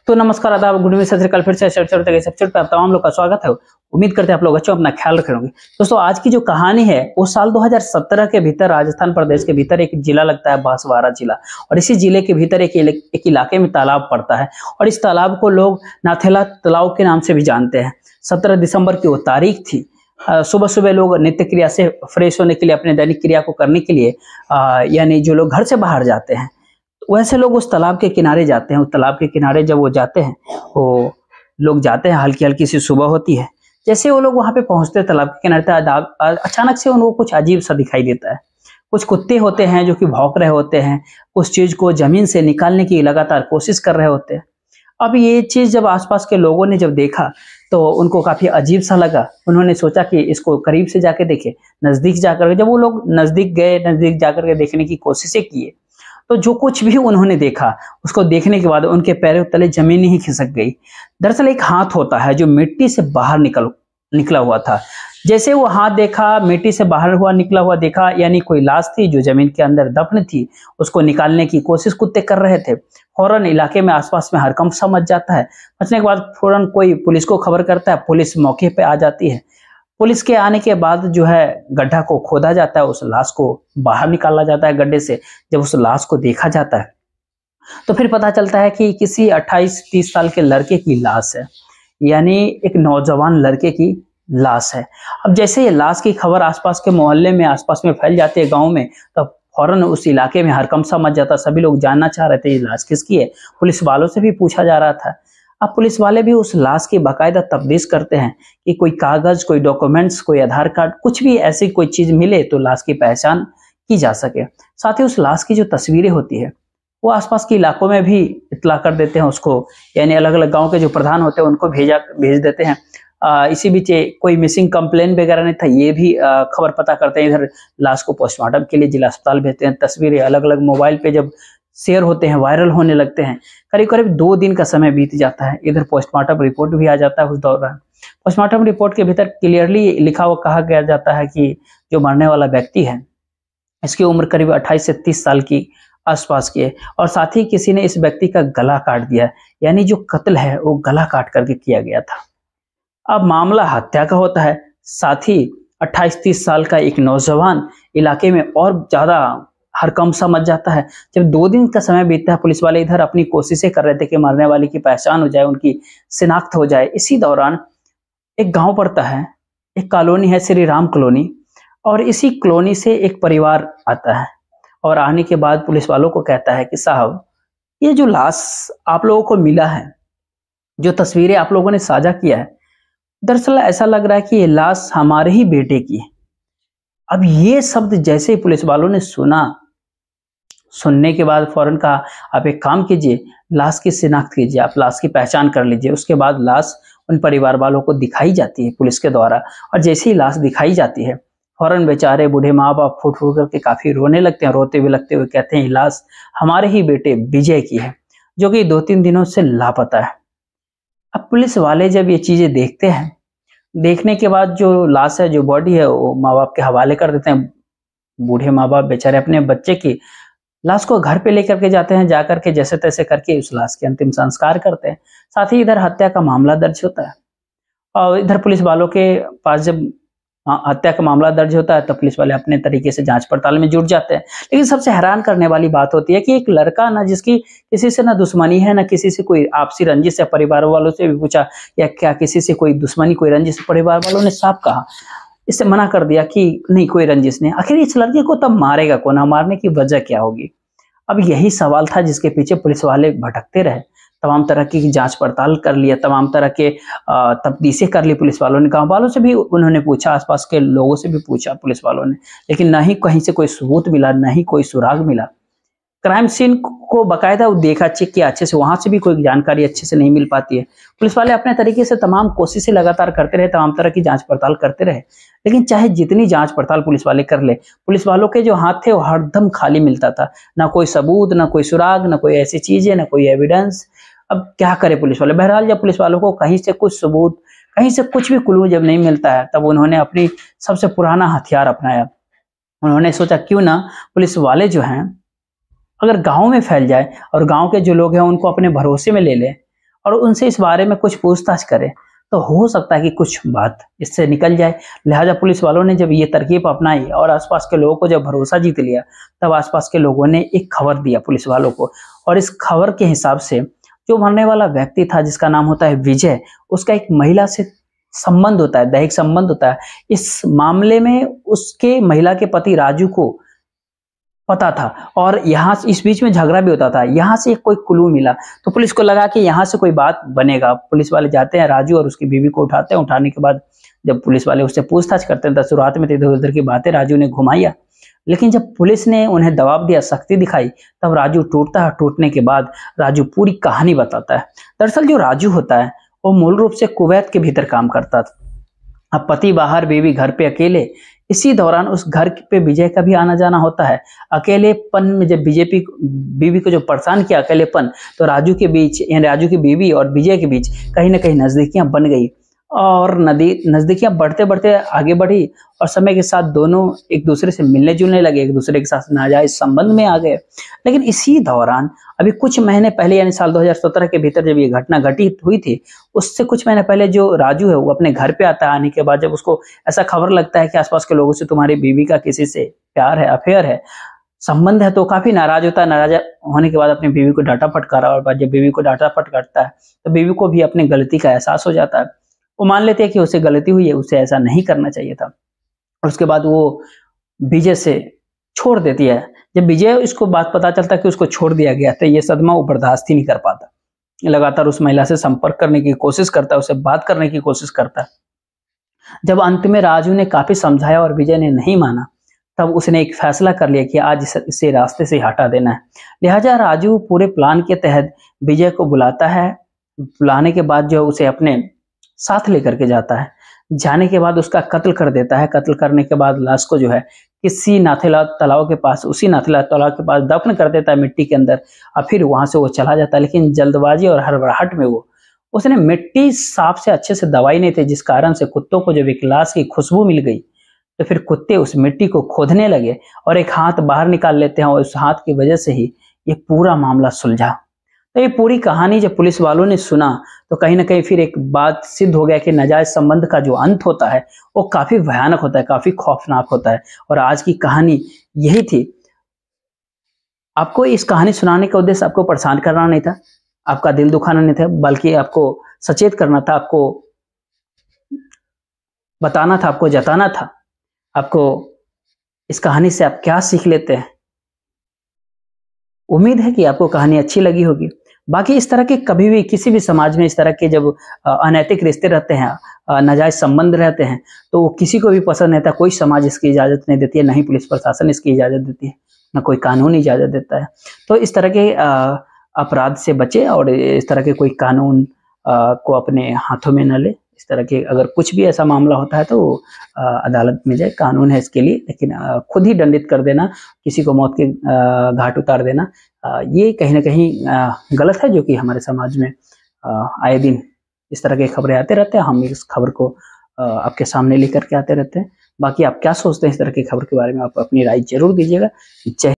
तो नमस्कार, आदाब, गुड इवनिंग, सत श्री अकाल। फिर से एपिसोड पे आप तमाम लोग का स्वागत है। उम्मीद करते हैं आप लोग अच्छे अपना ख्याल रख रहे होंगे। दोस्तों, आज की जो कहानी है वो साल 2017 के भीतर राजस्थान प्रदेश के भीतर एक जिला लगता है, बांसवाड़ा जिला। और इसी जिले के भीतर एक इलाके में तालाब पड़ता है और इस तालाब को लोग नाथेला तालाब के नाम से भी जानते हैं। 17 दिसंबर की वो तारीख थी। सुबह सुबह लोग नित्य क्रिया से फ्रेश होने के लिए, अपने दैनिक क्रिया को करने के लिए यानी जो लोग घर से बाहर जाते हैं, वैसे लोग उस तालाब के किनारे जाते हैं। उस तालाब के किनारे जब वो जाते हैं, वो लोग जाते हैं, हल्की हल्की सी सुबह होती है। जैसे वो लोग वहां पे पहुंचते हैं तालाब के किनारे, अचानक से उनको कुछ अजीब सा दिखाई देता है। कुछ कुत्ते होते हैं जो कि भौंक रहे होते हैं, उस चीज को जमीन से निकालने की लगातार कोशिश कर रहे होते हैं। अब ये चीज जब आसपास के लोगों ने जब देखा तो उनको काफी अजीब सा लगा। उन्होंने सोचा कि इसको करीब से जाके देखे, नजदीक जाकर। जब वो लोग नजदीक गए, नजदीक जाकर के देखने की कोशिशें किए, तो जो कुछ भी उन्होंने देखा, उसको देखने के बाद उनके पैरों तले जमीन ही खिसक गई। दरअसल एक हाथ होता है जो मिट्टी से बाहर निकला हुआ था। जैसे वो हाथ देखा, मिट्टी से बाहर निकला हुआ देखा, यानी कोई लाश थी जो जमीन के अंदर दफन थी। उसको निकालने की कोशिश कुत्ते कर रहे थे। फौरन इलाके में, आसपास में हड़कंप सा मच जाता है। मचने के बाद फौरन कोई पुलिस को खबर करता है। पुलिस मौके पे आ जाती है। पुलिस के आने के बाद जो है गड्ढा को खोदा जाता है, उस लाश को बाहर निकाला जाता है गड्ढे से। जब उस लाश को देखा जाता है तो फिर पता चलता है कि किसी 28-30 साल के लड़के की लाश है, यानी एक नौजवान लड़के की लाश है। अब जैसे ये लाश की खबर आसपास के मोहल्ले में, आसपास में फैल जाती है, गांव में, तब फौरन उस इलाके में हड़कंप सा मच जाता। सभी लोग जानना चाह रहे थे ये लाश किसकी है। पुलिस वालों से भी पूछा जा रहा था। अब पुलिस वाले भी उस लाश की बाकायदा तफ्तीश करते हैं कि कोई कागज, कोई डॉक्यूमेंट्स, कोई आधार कार्ड, कुछ भी ऐसी कोई चीज मिले तो लाश की पहचान की जा सके। साथ ही उस लाश की जो तस्वीरें होती है वो आसपास के इलाकों में भी इतला कर देते हैं उसको, यानी अलग अलग गांव के जो प्रधान होते हैं उनको भेज देते हैं। इसी बीच कोई मिसिंग कंप्लेन वगैरह नहीं था, ये भी खबर पता करते हैं। इधर लाश को पोस्टमार्टम के लिए जिला अस्पताल भेजते हैं। तस्वीरें अलग अलग मोबाइल पे जब शेयर होते हैं, वायरल होने लगते हैं। करीब करीब 2 दिन का समय बीत जाता है। इधर पोस्टमार्टम रिपोर्ट भी आ जाता है उस दौरान। पोस्टमार्टम रिपोर्ट के भीतर क्लियरली लिखा हुआ कहा गया जाता है कि जो मरने वाला व्यक्ति है, इसकी उम्र करीब 28 से 30 साल की आसपास की है। और साथ ही किसी ने इस व्यक्ति का गला काट दिया, यानी जो कत्ल है वो गला काट करके किया गया था। अब मामला हत्या का होता है। साथ ही 28-30 साल का एक नौजवान, इलाके में और ज्यादा हड़कंप सा मच जाता है। जब 2 दिन का समय बीतता है, पुलिस वाले इधर अपनी कोशिशें कर रहे थे कि मरने वाले की पहचान हो जाए, उनकी शिनाख्त हो जाए। इसी दौरान एक गांव पड़ता है, एक कॉलोनी है, श्री राम कॉलोनी। और इसी कॉलोनी से एक परिवार आता है और आने के बाद पुलिस वालों को कहता है कि साहब, ये जो लाश आप लोगों को मिला है, जो तस्वीरें आप लोगों ने साझा किया है, दरअसल ऐसा लग रहा है कि ये लाश हमारे ही बेटे की है। अब ये शब्द जैसे ही पुलिस वालों ने सुनने के बाद फौरन कहा, आप एक काम कीजिए, लाश की शिनाख्त कीजिए, आप लाश की पहचान कर लीजिए। उसके बाद लाश उन परिवार वालों को दिखाई जाती है पुलिस के द्वारा। और जैसे ही लाश दिखाई जाती है, फौरन बेचारे बूढ़े माँ बाप फूट फूट करके काफी रोने लगते हैं। रोते हुए लगते हुए कहते हैं, लाश हमारे ही बेटे विजय की है, जो कि 2-3 दिनों से लापता है। अब पुलिस वाले जब ये चीजें देखते हैं, देखने के बाद जो लाश है, जो बॉडी है, वो माँ बाप के हवाले कर देते हैं। बूढ़े माँ बाप बेचारे अपने बच्चे की लाश को घर पे लेकर के जाते हैं। जाकर के जैसे तैसे करके उस लाश के अंतिम संस्कार करते हैं। साथ ही इधर हत्या का मामला दर्ज होता है। और इधर पुलिस वालों के पास जब हत्या का मामला दर्ज होता है तो पुलिस वाले अपने तरीके से जांच पड़ताल में जुट जाते हैं। लेकिन सबसे हैरान करने वाली बात होती है कि एक लड़का, ना जिसकी किसी से ना दुश्मनी है, ना किसी से कोई आपसी रंजिश है, परिवार वालों से भी पूछा या क्या किसी से कोई दुश्मनी, कोई रंजिश, परिवार वालों ने साफ कहा, इससे मना कर दिया कि नहीं, कोई रंजिश नहीं। आखिर इस लड़के को तब मारेगा कौन? मारने की वजह क्या होगी? अब यही सवाल था जिसके पीछे पुलिस वाले भटकते रहे। तमाम तरह की जांच पड़ताल कर लिया, तमाम तरह के तफ्तीशें कर ली पुलिस वालों ने। गांव वालों से भी उन्होंने पूछा, आसपास के लोगों से भी पूछा पुलिस वालों ने, लेकिन ना ही कहीं से कोई सबूत मिला, ना ही कोई सुराग मिला। क्राइम सीन को बाकायदा देखा, चेक किया अच्छे से, वहां से भी कोई जानकारी अच्छे से नहीं मिल पाती है। पुलिस वाले अपने तरीके से तमाम कोशिशें लगातार करते रहे, तमाम तरह की जांच पड़ताल करते रहे। लेकिन चाहे जितनी जांच पड़ताल पुलिस वाले कर ले, पुलिस वालों के जो हाथ थे वो हरदम खाली मिलता था। ना कोई सबूत, ना कोई सुराग, ना कोई ऐसी चीजें, ना कोई एविडेंस। अब क्या करे पुलिस वाले? बहरहाल जब पुलिस वालों को कहीं से कुछ सबूत, कहीं से कुछ भी क्लू जब नहीं मिलता है, तब उन्होंने अपनी सबसे पुराना हथियार अपनाया। उन्होंने सोचा क्यों ना पुलिस वाले जो हैं, अगर गांव में फैल जाए और गांव के जो लोग हैं उनको अपने भरोसे में ले लें और उनसे इस बारे में कुछ पूछताछ करें तो हो सकता है कि कुछ बात इससे निकल जाए। लिहाजा पुलिस वालों ने जब ये तरकीब अपनाई और आसपास के लोगों को जब भरोसा जीत लिया, तब आसपास के लोगों ने एक खबर दिया पुलिस वालों को, और इस खबर के हिसाब से जो मरने वाला व्यक्ति था जिसका नाम होता है विजय, उसका एक महिला से संबंध होता है, दैहिक संबंध होता है। इस मामले में उसके महिला के पति राजू को पता था और यहाँ इस बीच में झगड़ा भी होता था। यहाँ से कोई क्लू मिला तो पुलिस को लगा कि यहाँ से कोई बात बनेगा। पुलिस वाले जाते हैं, राजू और उसकी बीवी को उठाते हैं। उठाने के बाद जब पुलिस वाले उससे पूछताछ करते हैं तो शुरुआत में इधर उधर की बातें राजू ने घुमाया, लेकिन जब पुलिस ने उन्हें दबाव दिया, सख्ती दिखाई, तब राजू टूटता है। टूटने के बाद राजू पूरी कहानी बताता है। दरअसल जो राजू होता है वो मूल रूप से कुवैत के भीतर काम करता था। अब पति बाहर, बीवी घर पे अकेले। इसी दौरान उस घर पे विजय का भी आना जाना होता है। अकेलेपन में जब बीवी को जो परेशान किया अकेलेपन, तो राजू के बीच, यानी राजू की बीवी और विजय के बीच कहीं ना कहीं नजदीकियां बन गई और नजदीकियां बढ़ते बढ़ते आगे बढ़ी और समय के साथ दोनों एक दूसरे से मिलने जुलने लगे, एक दूसरे के साथ नाजायज संबंध में आ गए। लेकिन इसी दौरान अभी कुछ महीने पहले, यानी साल 2017 के भीतर जब ये घटना घटित हुई थी, उससे कुछ महीने पहले जो राजू है वो अपने घर पे आता है। आने के बाद जब उसको ऐसा खबर लगता है कि आसपास के लोगों से तुम्हारी बीवी का किसी से प्यार है, अफेयर है, संबंध है, तो काफी नाराज होता है। नाराज होने के बाद अपनी बीवी को डांटा फटकारा, और जब बीवी को डांटा फटकारता है तो बीवी को भी अपनी गलती का एहसास हो जाता है। वो मान लेते हैं कि उसे गलती हुई है, उसे ऐसा नहीं करना चाहिए था। और उसके बाद वो विजय से छोड़ देती है। जब विजय इसको बात पता चलता है कि उसको छोड़ दिया गया, तो ये सदमा वो बर्दाश्त ही नहीं कर पाता। लगातार उस महिला से संपर्क करने की कोशिश करता है, उससे बात करने की कोशिश करता है। जब अंत में राजू ने काफी समझाया और विजय ने नहीं माना, तब उसने एक फैसला कर लिया कि आज इसे रास्ते से हटा देना है। लिहाजा राजू पूरे प्लान के तहत विजय को बुलाता है। बुलाने के बाद जो उसे अपने साथ लेकर के जाता है। जाने के बाद उसका कत्ल कर देता है। कत्ल करने के बाद लाश को जो है किसी नाथेला तालाब के पास, उसी नाथेला तालाब के पास दफन कर देता है मिट्टी के अंदर, और फिर वहां से वो चला जाता है। लेकिन जल्दबाजी और हड़बड़ाहट में उसने मिट्टी साफ से अच्छे से दबाई नहीं थी, जिस कारण से कुत्तों को जब एक लाश की खुशबू मिल गई तो फिर कुत्ते उस मिट्टी को खोदने लगे और एक हाथ बाहर निकाल लेते हैं, और उस हाथ की वजह से ही ये पूरा मामला सुलझा। तो ये पूरी कहानी जब पुलिस वालों ने सुना तो कहीं ना कहीं फिर एक बात सिद्ध हो गया कि नाजायज संबंध का जो अंत होता है वो काफी भयानक होता है, काफी खौफनाक होता है। और आज की कहानी यही थी। आपको इस कहानी सुनाने का उद्देश्य आपको परेशान करना नहीं था, आपका दिल दुखाना नहीं था, बल्कि आपको सचेत करना था, आपको बताना था, आपको जताना था, आपको इस कहानी से आप क्या सीख लेते हैं। उम्मीद है कि आपको कहानी अच्छी लगी होगी। बाकी इस तरह के कभी भी किसी भी समाज में इस तरह के जब अनैतिक रिश्ते रहते हैं, नाजायज संबंध रहते हैं, तो वो किसी को भी पसंद नहीं था। कोई समाज इसकी इजाजत नहीं देती है, ना ही पुलिस प्रशासन इसकी इजाजत देती है, ना कोई कानून इजाजत देता है। तो इस तरह के अपराध से बचे और इस तरह के कोई कानून को अपने हाथों में न ले। इस तरह के अगर कुछ भी ऐसा मामला होता है तो अदालत में जाए, कानून है इसके लिए। लेकिन खुद ही दंडित कर देना, किसी को मौत के घाट उतार देना, ये कहीं ना कहीं गलत है, जो कि हमारे समाज में आए दिन इस तरह के खबरें आते रहते हैं। हम इस खबर को आपके सामने लेकर के आते रहते हैं। बाकी आप क्या सोचते हैं इस तरह की खबर के बारे में, आप अपनी राय जरूर दीजिएगा। जय